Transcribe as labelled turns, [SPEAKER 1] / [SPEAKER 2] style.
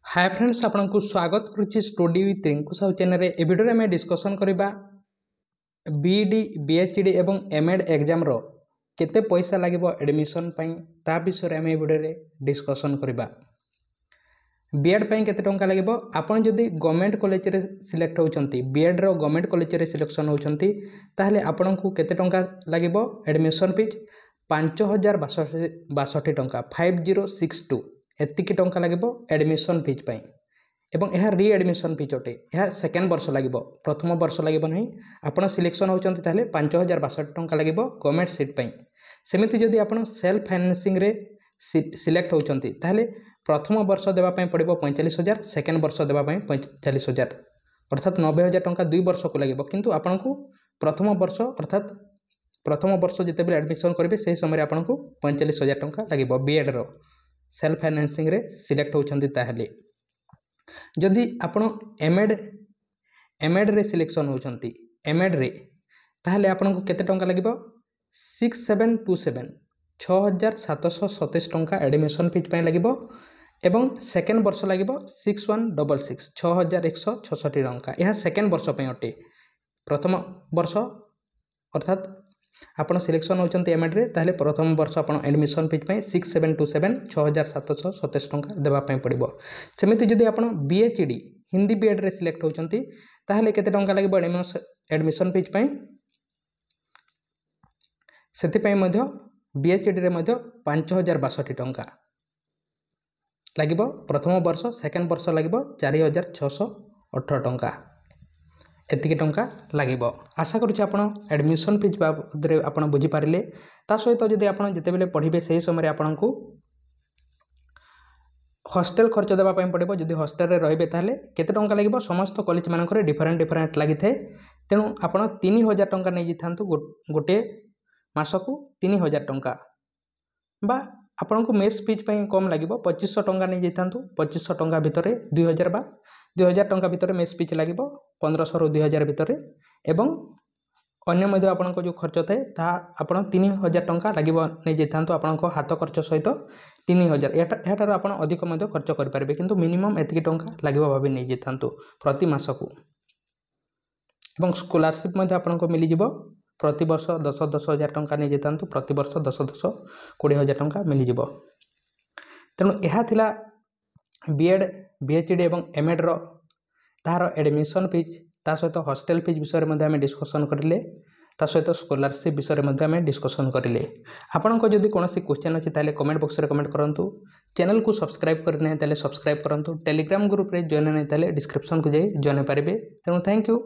[SPEAKER 1] हाय friends आपको स्वागत करुच्ची study with Rinku Sahu channel ए वीडियो में डिस्कसन करवा बीईडी बीएचडी एवं एमएड एग्जाम रो केते पैसा लगे एडमिशन ता विषय आम वीडियो डिस्कसन करवा। बीएड केते टंका लगे आपन जदि गवर्नमेंट कॉलेज रे सिलेक्ट होचंती बीएड रो गवर्नमेंट कॉलेज रे सिलेक्शन होचंती ताहले आपन को केते टंका लगे एडमिशन फीस 5062 टंका 5062 एतिकी टंका लगे एडमिशन फीस पाई एवं यह री एडमिशन फीस अटे यह सेकेंड वर्ष लगे प्रथम वर्ष लगे नहीं आपड़ सिलेक्शन होचंती ताहले 5062 टंका लगे गवर्नमेंट सीट पाई। सेमिति जदि आपड़ सेल्फ फाइनेंसिंग रे सिलेक्ट होचंती ताहले प्रथम वर्ष देवा पई पड़िबो 45,000 सेकेंड वर्ष देवा पई 45,000 अर्थात 90,000 टंका 2 वर्ष को लगे किंतु आपन को प्रथम वर्ष अर्थात प्रथम वर्ष जिते एडमिशन करेंगे से समय आपको 45,000 टंका लगे बीएड रो सेल्फ फाइनेंसिंग रे सिलेक्ट होचंती ताहले। जदि आपण एमएड रे सिलेक्शन होचंती एमएड रे ताहले आपन को केते टंका लगे 6727 6727 टंका एडमिशन फीस पाई लगे एवं सेकेंड वर्ष लगे 6166 6166 टंका यह सेकेंड वर्ष पे अटे। प्रथम वर्ष अर्थात आपन सिलेक्शन होचंती एमएड रे ताहले प्रथम वर्ष आपन एडमिशन फीस पे 6727 6727 टंका देवा पई पड़िबो। सेमिति जदि आपन बीएचडी हिंदी बीएड रे सिलेक्ट होचंती ताहले केते टंका लागबो एडमिशन फीस पे सेति पई मध्य बीएचडी रे मध्य 5062 टंका लागिबो प्रथम वर्ष सेकेंड वर्ष लागिबो 4618 टंका एतिकी टंका लगे। आशा करुच्चे आपड़ एडमिशन फीस बाबद आप बुझीपारे ता सहित जदि आप जिते पढ़े से समय आपन को हॉस्टल खर्च देवाई पड़ो जदि हॉस्टल रे रहिबे ताहले केते टंका लगे समस्त कॉलेज मानक डिफरेंट डिफरेंट लगी थाए तेणु आपड़ 3,000 टंका नहीं जाता गोटे मासकू 3,000 टंका बा आपन को मेस फीस कम लगे 2500 टंका नहीं जाता 2500 टंका भितर 2,000 बा 2,000 टंका भितर मेस फीस लगे 1500 ରୁ 2,000 भितर एवं अन्य मध्य आपन को जो खर्च थाए ता आपन 3,000 टंका लगे नहीं जाता आपन को हाथ खर्च सहित 3,000 यार आपन अधिक मध्य खर्च कर पारे किंतु मिनिमम एतिकी टंका लगे भाव नहीं जाता प्रति मासकू एवं स्कॉलरशिप मध्य आपन को मिल जिवो प्रति वर्ष 10,000 टंका नहीं जाता प्रति वर्ष 20,000 टंका मिल जिवो। तेणु यह थिला बीएड बीएचडी एवं एमएड रो तार एडमिशन फीस ता सहित हॉस्टल फीस विषय में आम डिस्कसन करें ता सहित स्कॉलरशिप विषय में आम डिस्कसन करें। आपन को जदि कौन क्वेश्चन अच्छी ताले कमेंट बॉक्स रे कमेंट करंतु चैनल को सब्सक्राइब करने ताले सब्सक्राइब करंतु टेलीग्राम ग्रुप रे जॉइन नहीं ताले डिस्क्रिप्शन को जाई जॉइन पारिबे। तेणु थैंक यू।